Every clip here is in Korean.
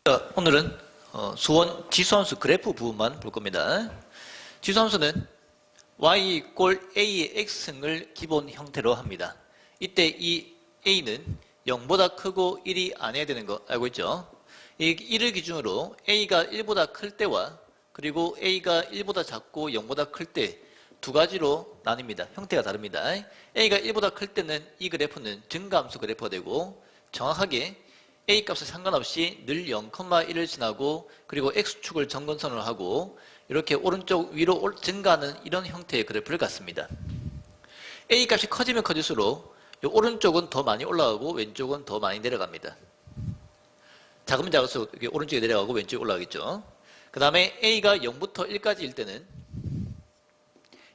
자, 오늘은 수원 지수함수 그래프 부분만 볼 겁니다. 지수함수는 y 꼴 a의 x승을 기본 형태로 합니다. 이때 이 a는 0보다 크고 1이 아니어야 되는 거 알고 있죠? 이 1을 기준으로 a가 1보다 클 때와 그리고 a가 1보다 작고 0보다 클 때 두 가지로 나뉩니다. 형태가 다릅니다. a가 1보다 클 때는 이 그래프는 증가함수 그래프가 되고 정확하게 a 값에 상관없이 늘 0,1을 지나고 그리고 x축을 점근선으로 하고 이렇게 오른쪽 위로 증가하는 이런 형태의 그래프를 갖습니다. a 값이 커지면 커질수록 이 오른쪽은 더 많이 올라가고 왼쪽은 더 많이 내려갑니다. 작으면 작을수록 오른쪽에 내려가고 왼쪽에 올라가겠죠. 그 다음에 a가 0부터 1까지일 때는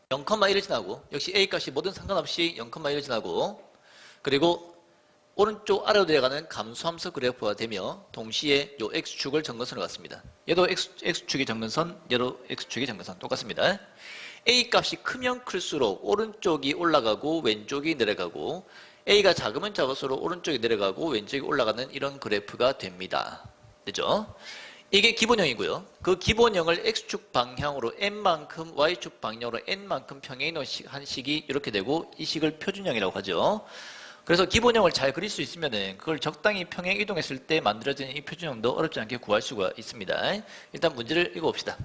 0,1을 지나고 역시 a 값이 뭐든 상관없이 0,1을 지나고 그리고 오른쪽 아래로 내려가는 감소함수 그래프가 되며 동시에 요 x축을 점근선으로 갖습니다. 얘도 x축이 점근선, 얘도 x축이 점근선 똑같습니다. a 값이 크면 클수록 오른쪽이 올라가고 왼쪽이 내려가고 a가 작으면 작을수록 오른쪽이 내려가고 왼쪽이 올라가는 이런 그래프가 됩니다. 되죠? 이게 기본형이고요. 그 기본형을 x축 방향으로 n만큼 y축 방향으로 n만큼 평행이동한 식이 이렇게 되고 이 식을 표준형이라고 하죠. 그래서 기본형을 잘 그릴 수 있으면은 그걸 적당히 평행 이동했을 때 만들어지는 이 표준형도 어렵지 않게 구할 수가 있습니다. 일단 문제를 읽어봅시다.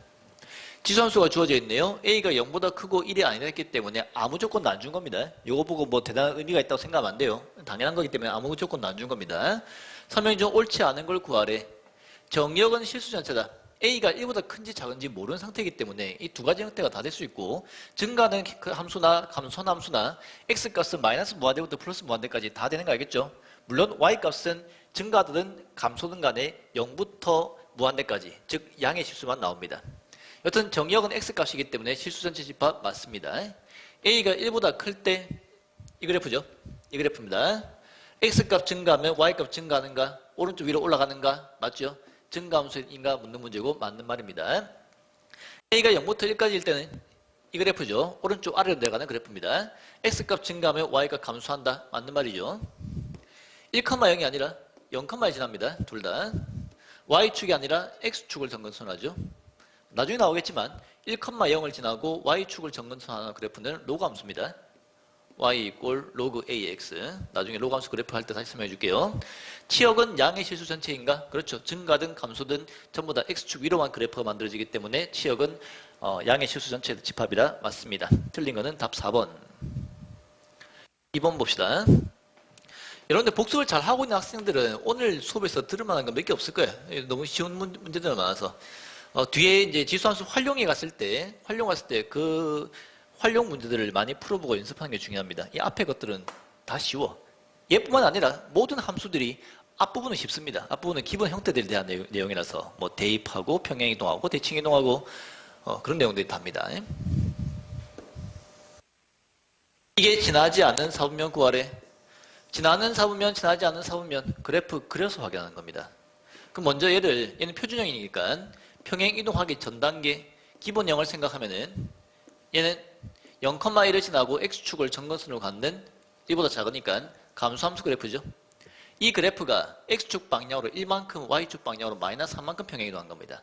지수함수가 주어져 있네요. a가 0보다 크고 1이 아니었기 때문에 아무 조건도 안 준 겁니다. 이거 보고 뭐 대단한 의미가 있다고 생각하면 안 돼요. 당연한 거기 때문에 아무 조건도 안 준 겁니다. 설명 중 옳지 않은 걸 구하래. 정역은 실수 전체다. a가 1보다 큰지 작은지 모르는 상태이기 때문에 이 두 가지 형태가 다 될 수 있고 증가하는 그 함수나 감소함수나 x값은 마이너스 무한대부터 플러스 무한대까지 다 되는 거 알겠죠? 물론 y값은 증가하든 감소든 간에 0부터 무한대까지 즉 양의 실수만 나옵니다. 여튼 정역은 x값이기 때문에 실수 전체 집합 맞습니다. a가 1보다 클 때 이 그래프죠? 이 그래프입니다. x값 증가하면 y값 증가하는가? 오른쪽 위로 올라가는가? 맞죠? 증가함수인가 묻는 문제고 맞는 말입니다. a가 0부터 1까지일 때는 이 그래프죠. 오른쪽 아래로 내려가는 그래프입니다. x값 증가하면 y값 감소한다. 맞는 말이죠. 1,0이 아니라 0,에 지납니다. 둘 다. y축이 아니라 x축을 점근선하죠. 나중에 나오겠지만 1,0을 지나고 y축을 점근선하는 그래프는 로그 함수입니다. y 이꼴 로그 ax. 나중에 로그 함수 그래프 할 때 다시 설명해 줄게요. 치역은 양의 실수 전체인가? 그렇죠. 증가든 감소든 전부 다 x축 위로만 그래프가 만들어지기 때문에 치역은 양의 실수 전체 집합이라 맞습니다. 틀린 거는 답 4번. 2번 봅시다. 여러분들 복습을 잘 하고 있는 학생들은 오늘 수업에서 들을 만한 건 몇 개 없을 거예요. 너무 쉬운 문제들 많아서. 뒤에 이제 지수함수 활용에 갔을 때 그 활용 문제들을 많이 풀어보고 연습하는 게 중요합니다. 이 앞에 것들은 다 쉬워. 얘뿐만 아니라 모든 함수들이 앞부분은 쉽습니다. 앞부분은 기본 형태들에 대한 내용이라서 뭐 대입하고 평행이동하고 대칭이동하고 그런 내용들이 답니다. 이게 지나지 않는 사분면 구하래. 지나는 사분면, 지나지 않는 사분면 그래프 그려서 확인하는 겁니다. 그럼 먼저 얘는 표준형이니까 평행이동하기 전 단계 기본형을 생각하면은 얘는 0,1을 지나고 x축을 점근선으로 갖는 1보다 작으니까 감소함수 그래프죠. 이 그래프가 x축 방향으로 1만큼 y축 방향으로 마이너스 3만큼 평행이동한 겁니다.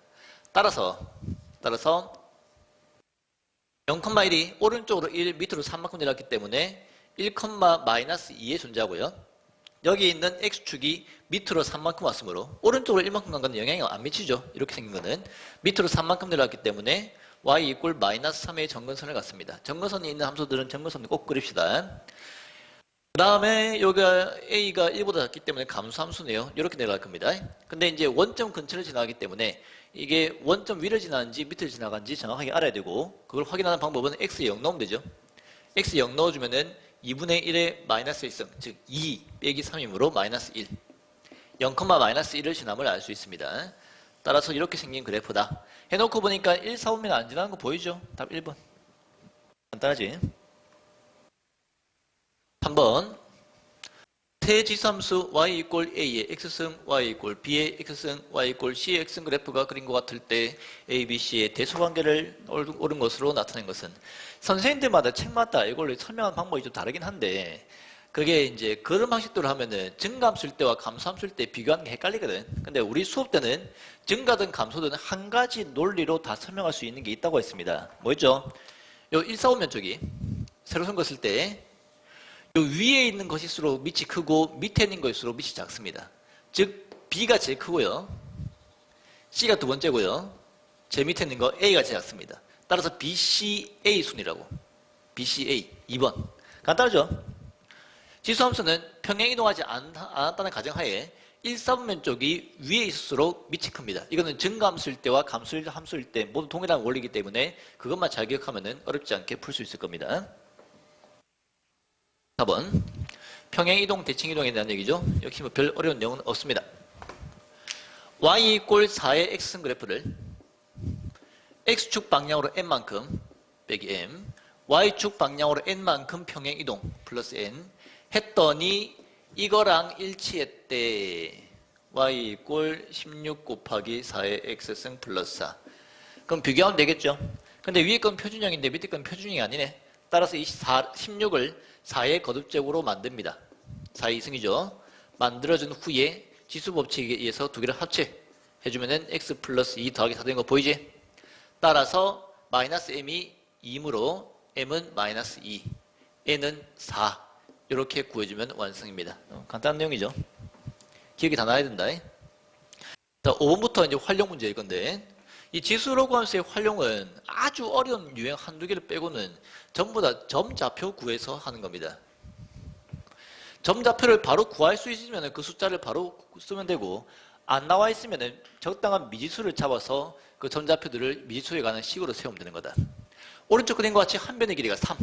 따라서 0,1이 오른쪽으로 1, 밑으로 3만큼 내려갔기 때문에 1,-2에 존재하고요. 여기 있는 x축이 밑으로 3만큼 왔으므로 오른쪽으로 1만큼 간 건 영향이 안 미치죠. 이렇게 생긴 거는 밑으로 3만큼 내려갔기 때문에 y 이꼴 마이너스 3의 점근선을 갖습니다. 점근선이 있는 함수들은 점근선을 꼭 그립시다. 그 다음에 여기가 a가 1보다 작기 때문에 감소함수네요. 이렇게 내려갈 겁니다. 근데 이제 원점 근처를 지나가기 때문에 이게 원점 위를 지나는지 밑을 지나간지 정확하게 알아야 되고 그걸 확인하는 방법은 x에 0 넣으면 되죠. x에 0 넣어주면은 2분의 1의 마이너스 1승, 즉 2 빼기 3이므로 마이너스 1. 0,-1을 지남을 알 수 있습니다. 따라서 이렇게 생긴 그래프다. 해놓고 보니까 1, 4분면 안 지나는 거 보이죠? 답 1번. 간단하지? 3번. 세지수함수 y 이꼴 a의 x승, y 이꼴 b의 x승, y 이꼴 c의 x승 그래프가 그린 것 같을 때 a, b, c의 대소관계를 옳은 것으로 나타낸 것은 선생님들마다 책마다 이걸 설명하는 방법이 좀 다르긴 한데 그게 이제 그런 방식대로 하면은 증가함수일 때와 감소함수일 때 비교하는 게 헷갈리거든. 근데 우리 수업 때는 증가든 감소든 한 가지 논리로 다 설명할 수 있는 게 있다고 했습니다. 뭐였죠? 요 145 면적이 세로 선긋을 때 요 위에 있는 것일수록 밑이 크고 밑에 있는 것일수록 밑이 작습니다. 즉 B가 제일 크고요. C가 두 번째고요. 제 밑에 있는 거 A가 제일 작습니다. 따라서 BCA 순이라고. BCA 2번. 간단하죠? 지수함수는 평행이동하지 않았다는 가정하에 1사분면 쪽이 위에 있을수록 밑이 큽니다. 이거는 증가함수일 때와 감소함수일 때 모두 동일한 원리이기 때문에 그것만 잘 기억하면 어렵지 않게 풀 수 있을 겁니다. 4번 평행이동, 대칭이동에 대한 얘기죠. 역시 뭐 별 어려운 내용은 없습니다. y = 4의 x승 그래프를 x축 방향으로 n만큼 빼기 m, y축 방향으로 n만큼 평행이동 플러스 n 했더니 이거랑 일치했대. y = 16 곱하기 4의 x승 플러스 4. 그럼 비교하면 되겠죠. 근데 위에 건 표준형인데 밑에 건 표준형이 아니네. 따라서 이 16을 4의 거듭제곱으로 만듭니다. 4의 2승이죠. 만들어준 후에 지수법칙에 의해서 두 개를 합체해주면 x 플러스 2 더하기 4 되는 거 보이지? 따라서 마이너스 m이 2이므로 m은 마이너스 2, n은 4 이렇게 구해주면 완성입니다. 간단한 내용이죠. 기억이 다 나야 된다. 자, 5번부터 이제 활용 문제일 건데 이 지수로그 함수의 활용은 아주 어려운 유형 한두 개를 빼고는 전부 다 점좌표 구해서 하는 겁니다. 점좌표를 바로 구할 수 있으면 그 숫자를 바로 쓰면 되고 안 나와 있으면 적당한 미지수를 잡아서 그 점좌표들을 미지수에 가는 식으로 세우면 되는 거다. 오른쪽 그림과 같이 한 변의 길이가 3,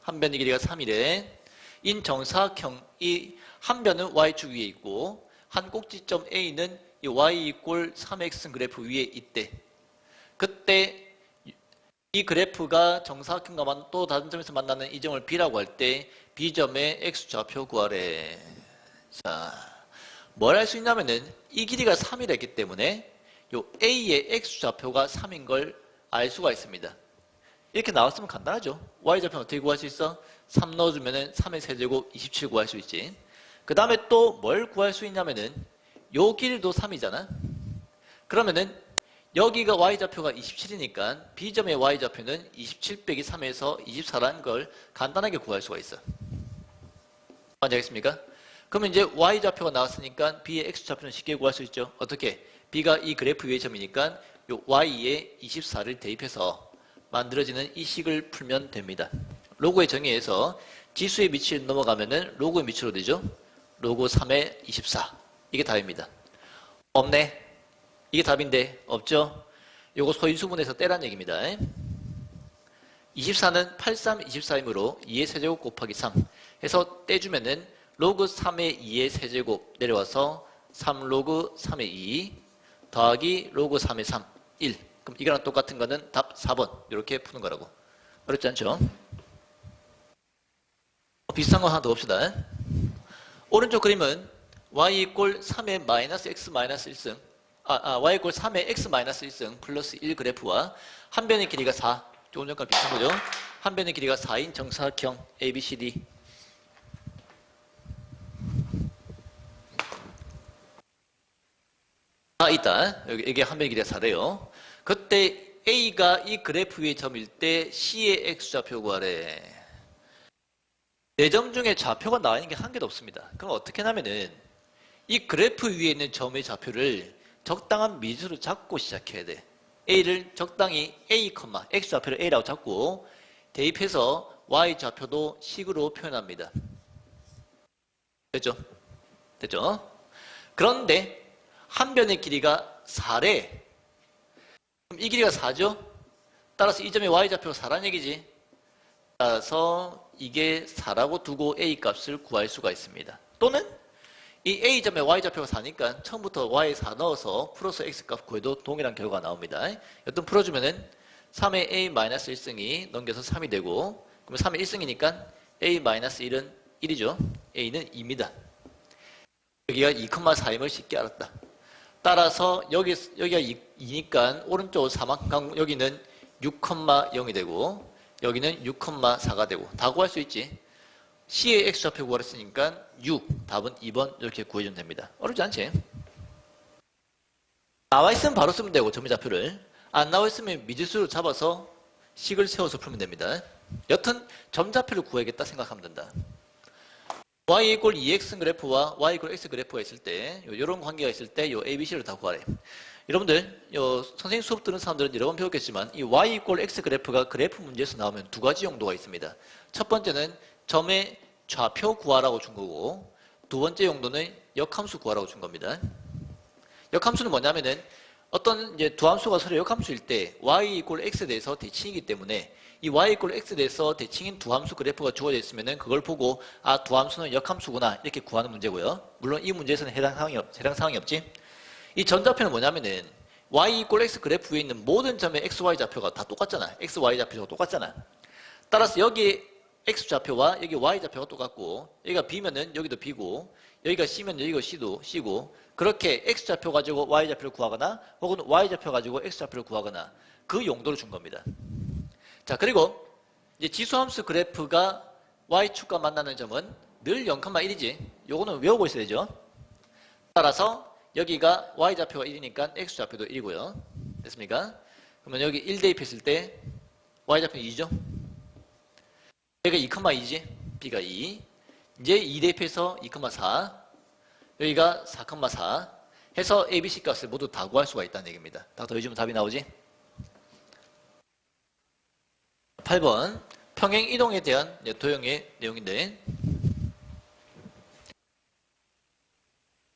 한 변의 길이가 3이래. 인 정사각형이 한 변은 y축 위에 있고 한 꼭지점 A는 이 y = 3x 그래프 위에 있대. 그때 이 그래프가 정사각형과 또 다른 점에서 만나는 이 점을 B라고 할 때 B점의 x좌표 구하래. 자, 뭘 할 수 있냐면은 이 길이가 3이라 했기 때문에 요 A의 x좌표가 3인 걸 알 수가 있습니다. 이렇게 나왔으면 간단하죠. y좌표는 어떻게 구할 수 있어? 3 넣어주면은 3의 세제곱 27 구할 수 있지. 그 다음에 또 뭘 구할 수 있냐면은 요 길이도 3이잖아. 그러면은 여기가 y좌표가 27이니까 B점의 y좌표는 27 빼기 3에서 24라는 걸 간단하게 구할 수가 있어. 맞겠습니까? 그러면 이제 y좌표가 나왔으니까 B의 x좌표는 쉽게 구할 수 있죠. 어떻게? B가 이 그래프 위의 점이니까 요 y에 24를 대입해서 만들어지는 이 식을 풀면 됩니다. 로그의 정의에서 지수의 밑을 넘어가면은 로그의 밑으로 되죠. 로그 3의 24. 이게 답입니다. 없네. 이게 답인데 없죠? 요거 소인수분해서 떼란 얘기입니다. 24는 83, 24이므로 2의 세제곱 곱하기 3 해서 떼주면은 로그 3의 2의 세제곱 내려와서 3 로그 3의 2 더하기 로그 3의 3, 1. 그럼 이거랑 똑같은 거는 답 4번 이렇게 푸는 거라고. 어렵지 않죠? 비슷한 거 하나 더 봅시다. 오른쪽 그림은 y = 3의 마이너스 x 마이너스 1승 y = 3의 x 마이너스 1승 플러스 1 그래프와 한 변의 길이가 4 조금 전과 비슷한 거죠. 한 변의 길이가 4인 정사각형 ABCD 있다. 여기 이게 한 변의 길이가 4래요. 그때 A가 이 그래프 위의 점일 때 C의 x좌표 구하래. 4점 중에 좌표가 나와 있는 게 한 개도 없습니다. 그럼 어떻게 하냐면은 이 그래프 위에 있는 점의 좌표를 적당한 미지수로 잡고 시작해야 돼. A를 적당히 A, x좌표를 A라고 잡고 대입해서 y좌표도 식으로 표현합니다. 됐죠? 됐죠? 그런데 한 변의 길이가 4래. 그럼 이 길이가 4죠? 따라서 이 점의 y좌표가 4란 얘기지. 따라서 이게 4라고 두고 A 값을 구할 수가 있습니다. 또는 이 A점의 y좌표가 4니까 처음부터 y 4 넣어서 풀어서 x값 구해도 동일한 결과가 나옵니다. 여튼 풀어주면은 3의 A-1승이 넘겨서 3이 되고 그러면 3의 1승이니까 A-1은 1이죠. A는 2입니다. 여기가 2,4임을 쉽게 알았다. 따라서 여기가 2니까 오른쪽 4만큼 여기는 6,0이 되고 여기는 6,4가 되고 다 구할 수 있지. C의 X좌표 구하랬으니까 6, 답은 2번 이렇게 구해주면 됩니다. 어렵지 않지? 나와 있으면 바로 쓰면 되고 점의좌표를 안 나와 있으면 미지수를 잡아서 식을 세워서 풀면 됩니다. 여튼 점좌표를 구해야겠다 생각하면 된다. y 이퀄 2x 그래프와 y 이퀄 x 그래프가 있을 때 이런 관계가 있을 때 요 ABC를 다 구하래. 여러분들 선생님 수업 들은 사람들은 여러 번 배웠겠지만 이 y 이퀄 x 그래프가 그래프 문제에서 나오면 두 가지 용도가 있습니다. 첫 번째는 점의 좌표 구하라고 준 거고 두 번째 용도는 역함수 구하라고 준 겁니다. 역함수는 뭐냐면은 어떤 이제 두 함수가 서로 역함수일 때 y 이퀄 x에 대해서 대칭이기 때문에 이 y 이퀄 x에 대해서 대칭인 두 함수 그래프가 주어져 있으면은 그걸 보고 아, 두 함수는 역함수구나 이렇게 구하는 문제고요. 물론 이 문제에서는 해당 사항이 없지. 이 전좌표는 뭐냐면은 y 이퀄 x 그래프 위에 있는 모든 점의 xy 좌표가 다 똑같잖아. xy 좌표가 똑같잖아. 따라서 여기 x좌표와 여기 y좌표가 똑같고 여기가 b면은 여기도 b고 여기가 c면 여기가 c고 그렇게 x좌표 가지고 y좌표를 구하거나 혹은 y좌표 가지고 x좌표를 구하거나 그 용도를 준 겁니다. 자, 그리고 이제 지수함수 그래프가 y축과 만나는 점은 늘 0,1이지. 요거는 외우고 있어야죠. 따라서 여기가 y좌표가 1이니까 x좌표도 1이고요. 됐습니까? 그러면 여기 1 대입했을 때 y좌표는 2죠. 여기가 2,2지. b가 2. 이제 2 대입해서 2,4. 여기가 4,4 해서 A, B, C 값을 모두 다 구할 수가 있다는 얘기입니다. 다 더해주면 답이 나오지? 8번 평행 이동에 대한 도형의 내용인데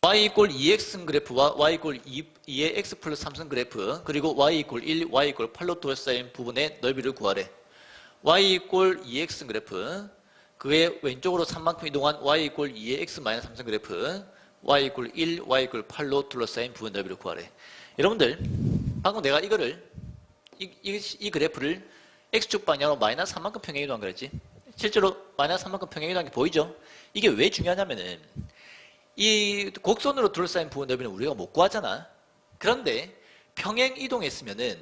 y 이퀄 2x 그래프와 y 이퀄 2의 x 플러스 3승 그래프 그리고 y 이퀄 1, y 이퀄 8로 둘러싸인 부분의 넓이를 구하래. y 이퀄 2x 그래프 그의 왼쪽으로 3만큼 이동한 y 이퀄 2의 x 마이너스 3승 그래프 y 이퀄 1, y 이퀄 8로 둘러싸인 부분 넓이를 구하래. 여러분들 방금 내가 이거를 이 그래프를 x축 방향으로 마이너스 3만큼 평행 이동한 거랬지. 실제로 마이너스 3만큼 평행 이동한 게 보이죠? 이게 왜 중요하냐면은 이 곡선으로 둘러싸인 부분 넓이는 우리가 못 구하잖아. 그런데 평행 이동했으면은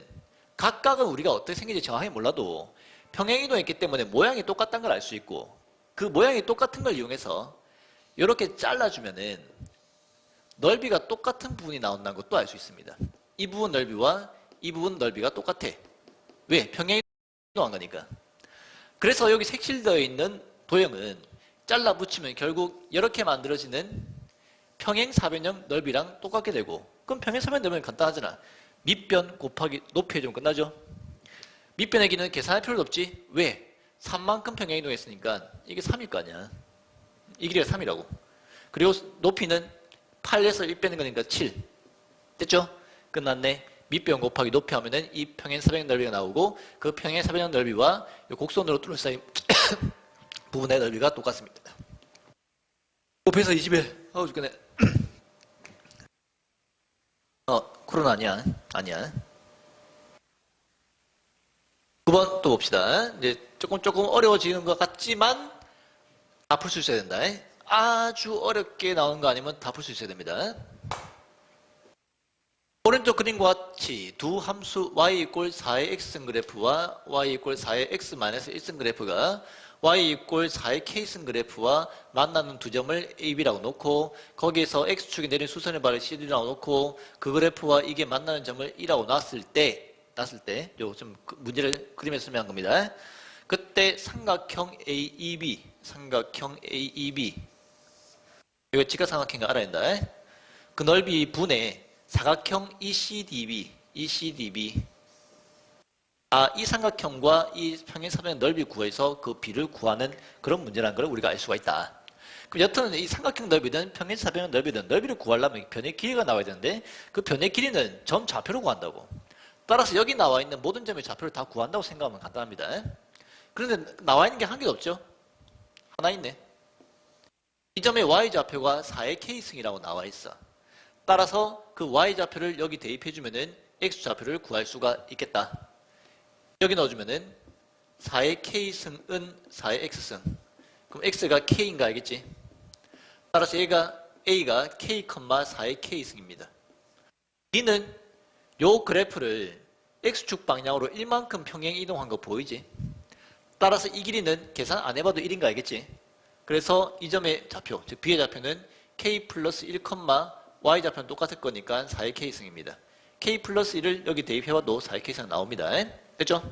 각각은 우리가 어떻게 생긴지 정확히 몰라도 평행 이동했기 때문에 모양이 똑같다는 걸 알 수 있고 그 모양이 똑같은 걸 이용해서 이렇게 잘라주면은 넓이가 똑같은 부분이 나온다는 것도 알 수 있습니다. 이 부분 넓이와 이 부분 넓이가 똑같아. 왜? 평행 이동한 거니까. 그래서 여기 색칠되어 있는 도형은 잘라 붙이면 결국 이렇게 만들어지는 평행사변형 넓이랑 똑같게 되고 그럼 평행사변 넓이는 간단하잖아. 밑변 곱하기 높이 해주면 끝나죠. 밑변의 길이는 계산할 필요도 없지. 왜? 3만큼 평행 이동했으니까 이게 3일 거 아니야. 이 길이가 3이라고. 그리고 높이는 8에서 1 빼는 거니까 7. 됐죠? 끝났네. 밑변 곱하기 높이 하면은 이 평행사변형 넓이가 나오고 그 평행사변형 넓이와 곡선으로 둘러싸인 부분의 넓이가 똑같습니다. 곱해서 21. 어우 죽겠네. 코로나 아니야. 아니야. 9번 또 봅시다. 이제 조금 어려워지는 것 같지만 다 풀 수 있어야 된다. 아주 어렵게 나오는 거 아니면 다 풀 수 있어야 됩니다. 오른쪽 그림과 같이 두 함수 y 이퀄 4의 x승 그래프와 y 이퀄 4의 x 마이너스 1승 그래프가 y 이퀄 4의 k승 그래프와 만나는 두 점을 ab라고 놓고 거기에서 x축이 내린 수선의 발을 cd라고 놓고 그 그래프와 이게 만나는 점을 e라고 놨을 때 요 좀 문제를 그림에서 설명한 겁니다. 그때 삼각형 AEB 이거 직각삼각형인 거 알아야 된다. 그 넓이 분의 사각형 ECDB 이 삼각형과 이 평행사변의 넓이 구해서 그 비를 구하는 그런 문제라는 걸 우리가 알 수가 있다. 그럼 여튼 이 삼각형 넓이든 평행사변의 넓이든 넓이를 구하려면 변의 길이가 나와야 되는데 그 변의 길이는 점 좌표로 구한다고. 따라서 여기 나와 있는 모든 점의 좌표를 다 구한다고 생각하면 간단합니다. 그런데 나와 있는 게 한 개도 없죠? 하나 있네. 이 점의 y좌표가 4의 k승이라고 나와 있어. 따라서 그 y좌표를 여기 대입해주면은 x좌표를 구할 수가 있겠다. 여기 넣어주면은 4의 k승은 4의 x승. 그럼 x가 k인가 알겠지? 따라서 A가 k, 4의 k승입니다. B는 요 그래프를 x축 방향으로 1만큼 평행 이동한 거 보이지? 따라서 이 길이는 계산 안 해봐도 1인 거 알겠지? 그래서 이 점의 좌표, 즉 B의 좌표는 K 플러스 1, Y 좌표는 똑같을 거니까 4의 K승입니다. K 플러스 1을 여기 대입해봐도 4의 K승 나옵니다. 됐죠?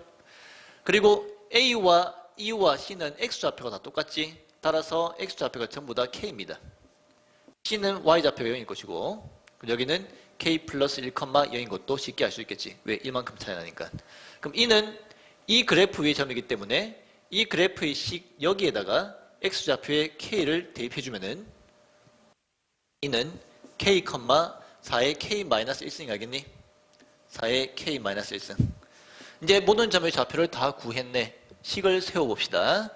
그리고 A와 E와 C는 X좌표가 다 똑같지? 따라서 X좌표가 전부 다 K입니다. C는 Y좌표가 0일 것이고 여기는 K 플러스 1, 0인 것도 쉽게 알 수 있겠지. 왜? 1만큼 차이 나니까. 그럼 E는 이 그래프 위의 점이기 때문에 이 그래프의 식 여기에다가 X좌표에 K를 대입해주면은 E는 K, 4의 K-1승이 알겠니? 4의 K-1승. 이제 모든 점의 좌표를 다 구했네. 식을 세워봅시다.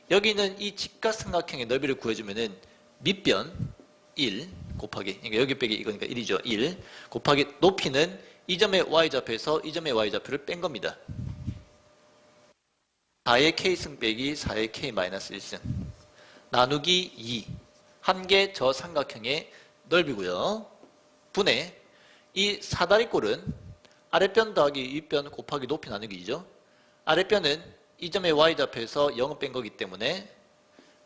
여기는 이 직각삼각형의 너비를 구해주면은 밑변 1 곱하기, 그러니까 여기 빼기 이거니까 1이죠. 1 곱하기 높이는 이 점의 y좌표에서 이 점의 y좌표를 뺀 겁니다. 4의 k승 빼기 4의 k-1승 나누기 2 한 개 저 삼각형의 넓이고요. 분의 이 사다리꼴은 아랫변 더하기 윗변 곱하기 높이 나누기죠. 아랫변은 이 점의 y좌표에서 0을 뺀 거기 때문에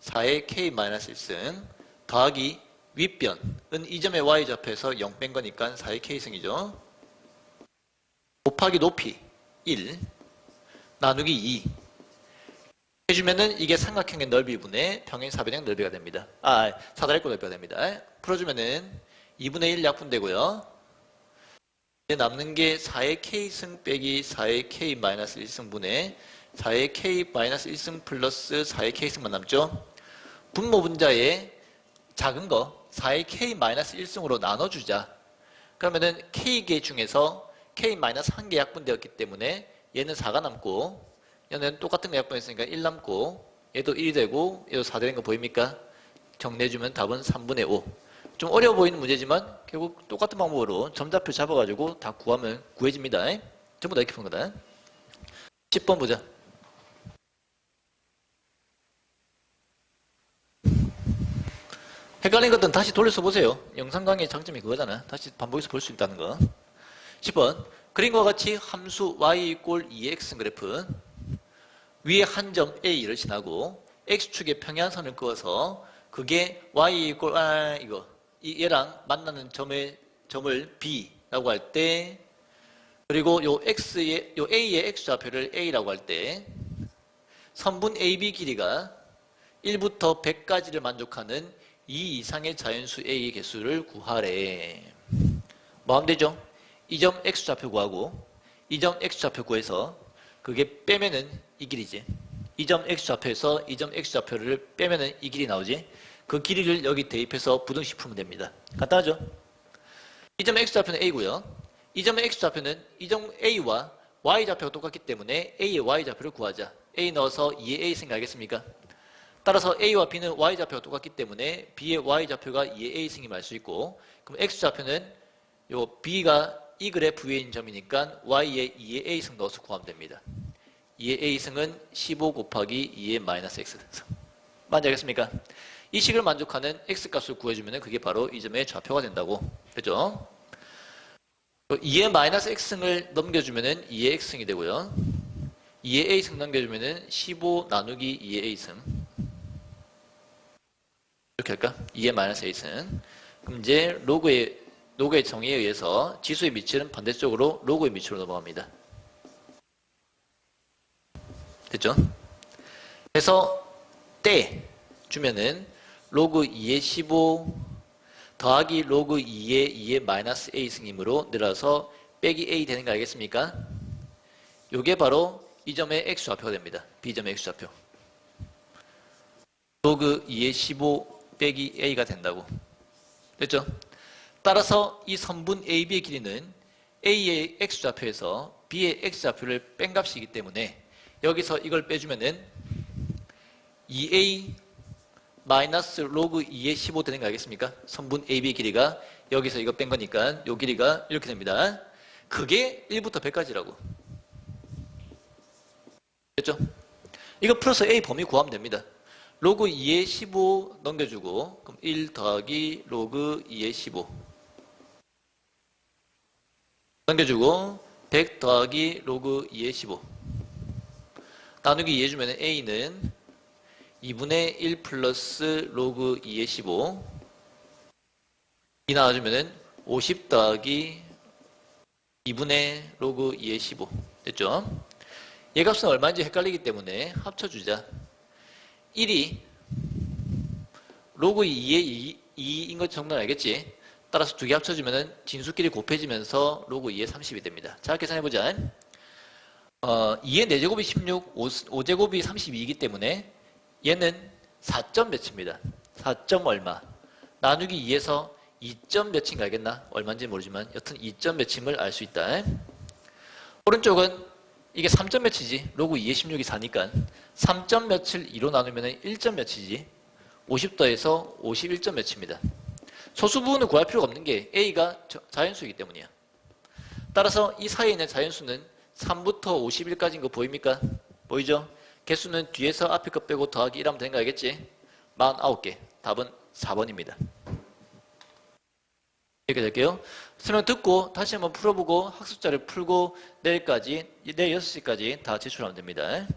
4의 k-1승 더하기 윗변은 이 점의 y좌표에서 0 뺀 거니까 4의 k승이죠. 곱하기 높이 1 나누기 2 해주면은 이게 삼각형의 넓이분의 평행사변형 넓이가 됩니다. 사다리꼴 넓이가 됩니다. 풀어주면은 2분의 1 약분되고요. 이제 남는 게 4의 k승 빼기 4의 k-1승분의 4의 k-1승 플러스 4의 k승만 남죠. 분모 분자에 작은 거 4의 k-1승으로 나눠주자. 그러면은 k개 중에서 k-1개 약분되었기 때문에 얘는 4가 남고 얘는 똑같은 거 약분했으니까 1 남고 얘도 1이 되고 얘도 4 되는 거 보입니까? 정리해주면 답은 3분의 5. 좀 어려워 보이는 문제지만 결국 똑같은 방법으로 점좌표 잡아가지고 다 구하면 구해집니다. 전부 다 이렇게 푸는 거다. 10번 보자. 헷갈린 것들은 다시 돌려서 보세요. 영상 강의의 장점이 그거잖아. 다시 반복해서 볼 수 있다는 거. 10번 그림과 같이 함수 y 이꼴 2x 그래프 위에 한 점 A를 지나고 X축에 평행선을 그어서 그게 Y 이꼴 얘랑 만나는 점을 B라고 할 때 그리고 요 A의 X좌표를 A라고 할 때 선분 AB 길이가 1부터 100까지를 만족하는 2 이상의 자연수 A의 개수를 구하래. 뭐 하면 되죠? 이 점 X좌표 구하고 이 점 X좌표 구해서 그게 빼면은 이 길이지. 이 점 X좌표에서 이 점 X좌표를 빼면은 이 길이 나오지. 그 길이를 여기 대입해서 부등식 풀면 됩니다. 간단하죠? 이 점 X좌표는 A고요. 이 점의 X좌표는 이 점 A와 Y좌표가 똑같기 때문에 A의 Y좌표를 구하자. A 넣어서 2의 A 생각하겠습니까? 따라서 A와 B는 Y좌표가 똑같기 때문에 B의 Y좌표가 2의 A 승임을 알 수 있고 그럼 X좌표는 요 B가 이 그래프 위에 있는 점이니까 Y에 2의 A승 넣어서 구하면 됩니다. 2의 A승은 15 곱하기 2의 마이너스 X승. 맞지 않겠습니까? 이 식을 만족하는 X값을 구해주면 그게 바로 이 점의 좌표가 된다고. 그죠? 2의 마이너스 X승을 넘겨주면 2의 X승이 되고요. 2의 A승 넘겨주면 15 나누기 2의 A승. 이렇게 할까? 2의 마이너스 A승. 그럼 이제 로그의 정의에 의해서 지수의 밑치는 반대쪽으로 로그의 밑으로 넘어갑니다. 됐죠? 그래서 때 주면은 로그 2의 15 더하기 로그 2의 마이너스 A 승임으로 늘어서 빼기 A 되는 거 알겠습니까? 요게 바로 이 점의 X좌표가 됩니다. B점의 X좌표. 로그 2의 15 빼기 A가 된다고. 됐죠? 따라서 이 선분 AB의 길이는 A의 X좌표에서 B의 X좌표를 뺀 값이기 때문에 여기서 이걸 빼주면은 2A 마이너스 로그 2의 15 되는 거 알겠습니까? 선분 AB의 길이가 여기서 이거 뺀 거니까 요 길이가 이렇게 됩니다. 그게 1부터 100까지라고. 됐죠? 이거 플러스 A 범위 구하면 됩니다. 로그 2의 15 넘겨주고 그럼 1 더하기 로그 2의 15 넘겨주고 100 더하기 로그 2의 15 나누기 2 해주면 A는 2분의 1 플러스 로그 2의 15 이 나와주면은 50 더하기 2분의 로그 2의 15 됐죠? 얘 값은 얼마인지 헷갈리기 때문에 합쳐주자. 1이 로그 2의 2인 것 정도는 알겠지? 따라서 두 개 합쳐주면은 진수끼리 곱해지면서 로그 2의 30이 됩니다. 자, 계산해보자. 2의 4제곱이 16, 5제곱이 32이기 때문에 얘는 4점 몇입니다. 4점 얼마. 나누기 2에서 2점 몇인가 알겠나? 얼마인지 모르지만 여튼 2점 몇임을 알 수 있다. 오른쪽은 이게 3점 몇이지? 로그 2의 16이 4니까 3점 몇을 2로 나누면 1점 몇이지? 50 더해서 51점 몇입니다. 소수 부분을 구할 필요가 없는 게 A가 자연수이기 때문이야. 따라서 이 사이에 있는 자연수는 3부터 51까지인 거 보입니까? 보이죠? 개수는 뒤에서 앞에 것 빼고 더하기 1하면 되는 거 알겠지? 49개. 답은 4번입니다. 이렇게 될게요. 설명 듣고 다시 한번 풀어보고 학습자를 풀고 내일 6시까지 다 제출하면 됩니다.